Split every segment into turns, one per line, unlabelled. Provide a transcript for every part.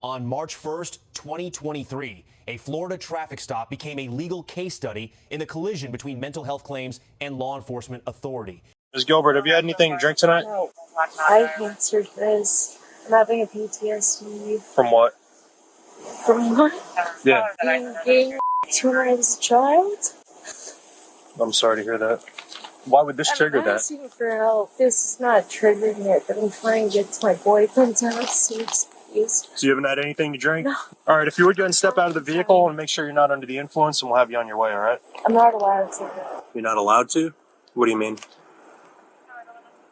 On March 1st, 2023, a Florida traffic stop became a legal case study in the collision between mental health claims and law enforcement authority.
Ms. Gilbert, have you had anything to drink tonight?
No, I answered this. I'm having a PTSD.
From what?
From what?
Yeah.
Being gay when I was a child.
I'm sorry to hear that. Why would this trigger
I'm
that?
asking for help. This is not triggering it, but I'm trying to get to my boyfriend's house. Please.
So you haven't had anything to drink?
No.
All right, if you would go and step out of the vehicle and make sure you're not under the influence, and we'll have you on your way, all right?
I'm not allowed to.
You're not allowed to? What do you mean?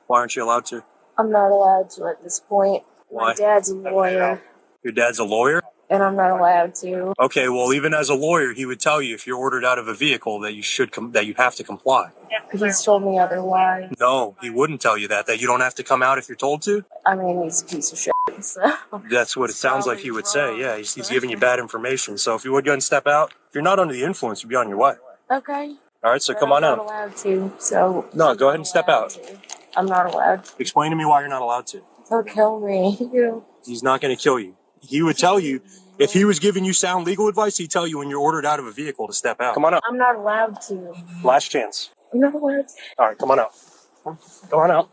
Why aren't you allowed to?
I'm not allowed to at this point.
Why?
My dad's a lawyer,
Your dad's a lawyer?
and I'm not allowed to.
Okay, well, even as a lawyer, he would tell you if you're ordered out of a vehicle that you have to comply.
He's told me otherwise.
No, he wouldn't tell you that you don't have to come out if you're told to.
I mean, he's a piece of shit. So.
That's what it sounds like he would say. Yeah, he's giving you bad information. So if you would go and step out, if you're not under the influence, you'll be on your way.
Okay.
All right, so come on
I'm
out.
not allowed to, so...
No, go ahead and step out.
I'm not allowed to.
Explain to me why you're not allowed to.
He'll kill me.
He's not going to kill you. He would tell you, if he was giving you sound legal advice, he'd tell you when you're ordered out of a vehicle to step out. Come on out.
I'm not allowed to.
Last chance.
I'm not allowed to.
All right, come on out. Come on out.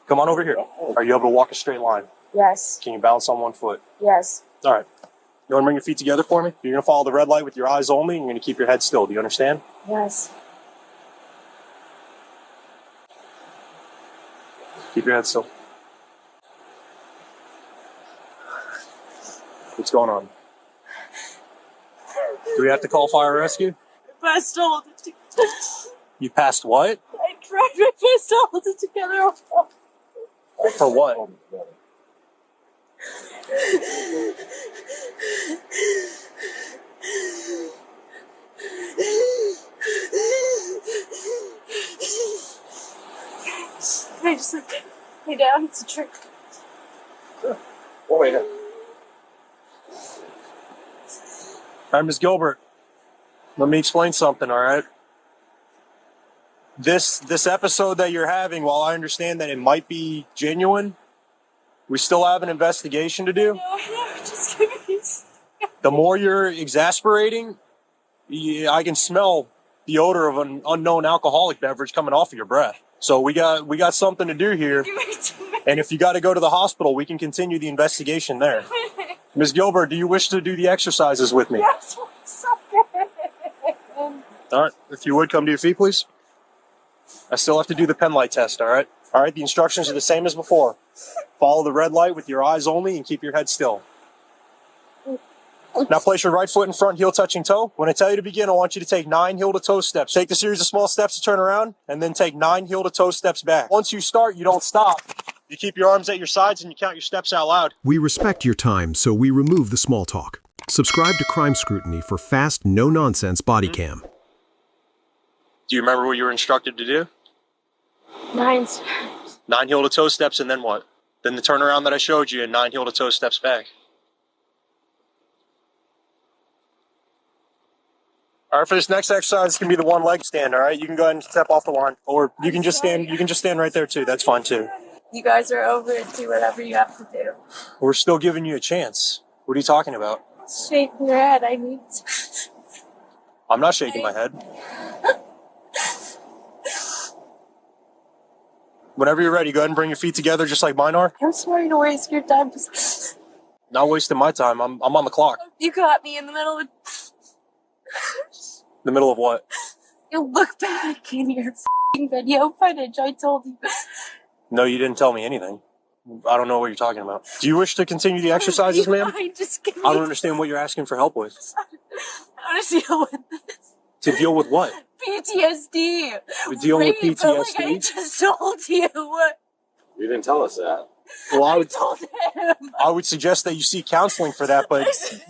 Come on over here. Are you able to walk a straight line?
Yes.
Can you balance on one foot?
Yes.
All right. You want to bring your feet together for me? You're going to follow the red light with your eyes only, and you're going to keep your head still. Do you understand?
Yes.
Keep your head still. What's going on? Do we have to call fire rescue?
I stole it.
You passed what?
I tried my best to hold it together.
For what?
I just lay down. It's a trick.
Oh, wait. All right, Ms. Gilbert, let me explain something, all right? This episode that you're having, while I understand that it might be genuine, we still have an investigation to do.
No, just give me.
The more you're exasperating, I can smell the odor of an unknown alcoholic beverage coming off of your breath. So we got something to do here. And if you got to go to the hospital, we can continue the investigation there. Ms. Gilbert, do you wish to do the exercises with me?
Yes,
All right. If you would, come to your feet, please. I still have to do the pen light test, all right? All right, the instructions are the same as before. Follow the red light with your eyes only and keep your head still. Now place your right foot in front, heel touching toe. When I tell you to begin, I want you to take 9 heel-to-toe steps. Take the series of small steps to turn around, and then take 9 heel-to-toe steps back. Once you start, you don't stop. You keep your arms at your sides and you count your steps out loud.
We respect your time, so we remove the small talk. Subscribe to Crime Scrutiny for fast, no-nonsense Bodycam.
Do you remember what you were instructed to do?
9 steps.
9 heel-to-toe steps, and then what? Then the turnaround that I showed you, and 9 heel-to-toe steps back. All right, for this next exercise, it's gonna be the one leg stand. All right, you can go ahead and step off the line, or you can just stand. You can just stand right there too. That's fine too.
You guys are over it. Do whatever you have to do.
We're still giving you a chance. What are you talking about?
Shake your head. I need to.
I'm not shaking my head. Whenever you're ready, go ahead and bring your feet together, just like mine are.
I'm sorry to waste your time. Just...
Not wasting my time. I'm on the clock.
You caught me in the middle of.
The middle of what?
You look back in your video footage. I told you.
No, you didn't tell me anything. I don't know what you're talking about. Do you wish to continue the exercises, ma'am?
I
don't understand what you're asking for help with.
I want to deal with this.
To deal with what?
PTSD.
We're dealing with
Rape,
PTSD?
like I just told you.
You didn't tell us that.
Well,
I told him.
I would suggest that you seek counseling for that, but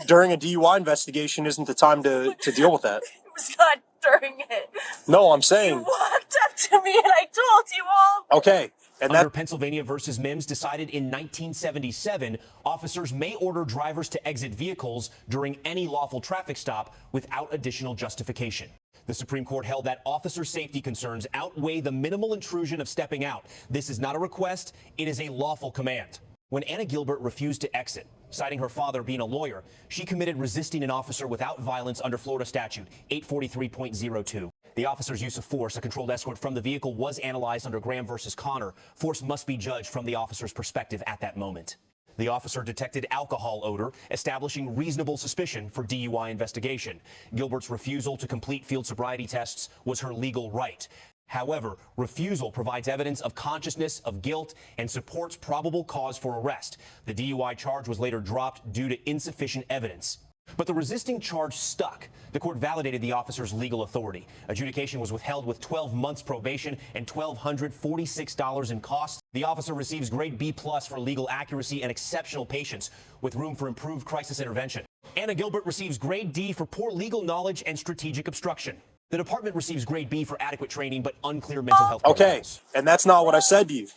during a DUI investigation isn't the time to deal with that.
It was not during it.
No, I'm
You
saying...
walked up to me and I told you all.
Okay. And
Under Pennsylvania versus Mimms, decided in 1977, officers may order drivers to exit vehicles during any lawful traffic stop without additional justification. The Supreme Court held that officer safety concerns outweigh the minimal intrusion of stepping out. This is not a request, it is a lawful command. When Anna Gilbert refused to exit, citing her father being a lawyer, she committed resisting an officer without violence under Florida statute 843.02. The officer's use of force, a controlled escort from the vehicle, was analyzed under Graham versus Connor. Force must be judged from the officer's perspective at that moment. The officer detected alcohol odor, establishing reasonable suspicion for DUI investigation. Gilbert's refusal to complete field sobriety tests was her legal right. However, refusal provides evidence of consciousness of guilt and supports probable cause for arrest. The DUI charge was later dropped due to insufficient evidence. But the resisting charge stuck. The court validated the officer's legal authority. Adjudication was withheld with 12 months probation and $1,246 in costs. The officer receives grade B+ for legal accuracy and exceptional patience, with room for improved crisis intervention. Anna Gilbert receives grade D for poor legal knowledge and strategic obstruction. The department receives grade B for adequate training but unclear mental health protocols.
Okay, and that's not what I said to you.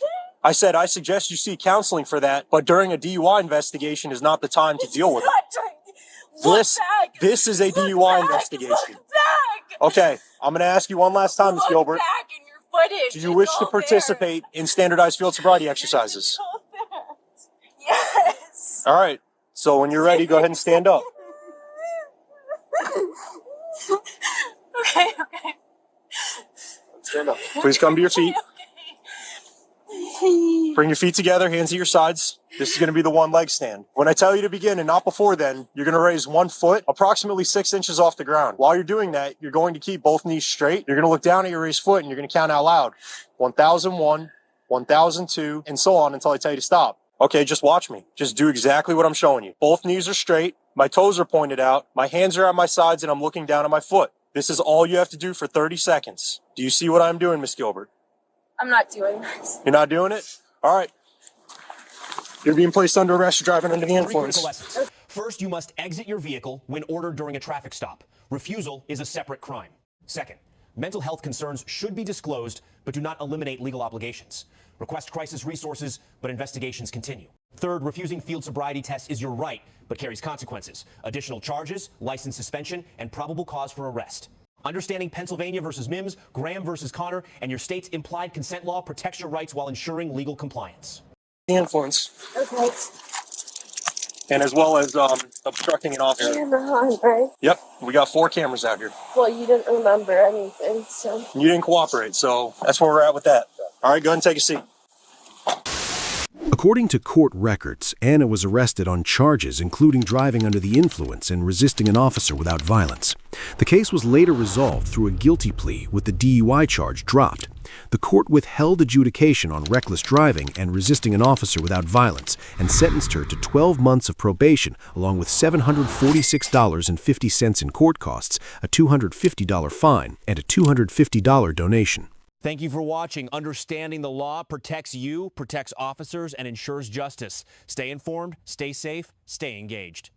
I said I suggest you seek counseling for that, but during a DUI investigation is not the time to deal with it. This is a DUI investigation. Okay, I'm going to ask you one last time, Ms. Gilbert. Do you wish to participate in standardized field sobriety exercises?
Yes.
All right, so when you're ready, go ahead and stand up.
Okay.
Stand up. Please come to your feet. Bring your feet together, hands at your sides. This is going to be the one leg stand. When I tell you to begin and not before then, you're going to raise one foot approximately 6 inches off the ground. While you're doing that, you're going to keep both knees straight. You're going to look down at your raised foot and you're going to count out loud. 1001, 1002, and so on until I tell you to stop. Okay, just watch me. Just do exactly what I'm showing you. Both knees are straight. My toes are pointed out. My hands are at my sides and I'm looking down at my foot. This is all you have to do for 30 seconds. Do you see what I'm doing, Miss Gilbert?
I'm not doing this.
You're not doing it? All right. You're being placed under arrest for driving under the influence.
Three critical lessons. First, you must exit your vehicle when ordered during a traffic stop. Refusal is a separate crime. Second, mental health concerns should be disclosed, but do not eliminate legal obligations. Request crisis resources, but investigations continue. Third, refusing field sobriety tests is your right, but carries consequences. Additional charges, license suspension, and probable cause for arrest. Understanding Pennsylvania versus Mimms, Graham versus Connor, and your state's implied consent law protects your rights while ensuring legal compliance.
The influence.
Okay.
And as well as obstructing an officer.
Camera on, right?
Yep, we got 4 cameras out here.
Well, you didn't remember anything, so.
You didn't cooperate, so that's where we're at with that. All right, go ahead and take a seat.
According to court records, Anna was arrested on charges including driving under the influence and resisting an officer without violence. The case was later resolved through a guilty plea with the DUI charge dropped. The court withheld adjudication on reckless driving and resisting an officer without violence and sentenced her to 12 months of probation along with $746.50 in court costs, a $250 fine, and a $250 donation.
Thank you for watching. Understanding the law protects you, protects officers, and ensures justice. Stay informed, stay safe, stay engaged.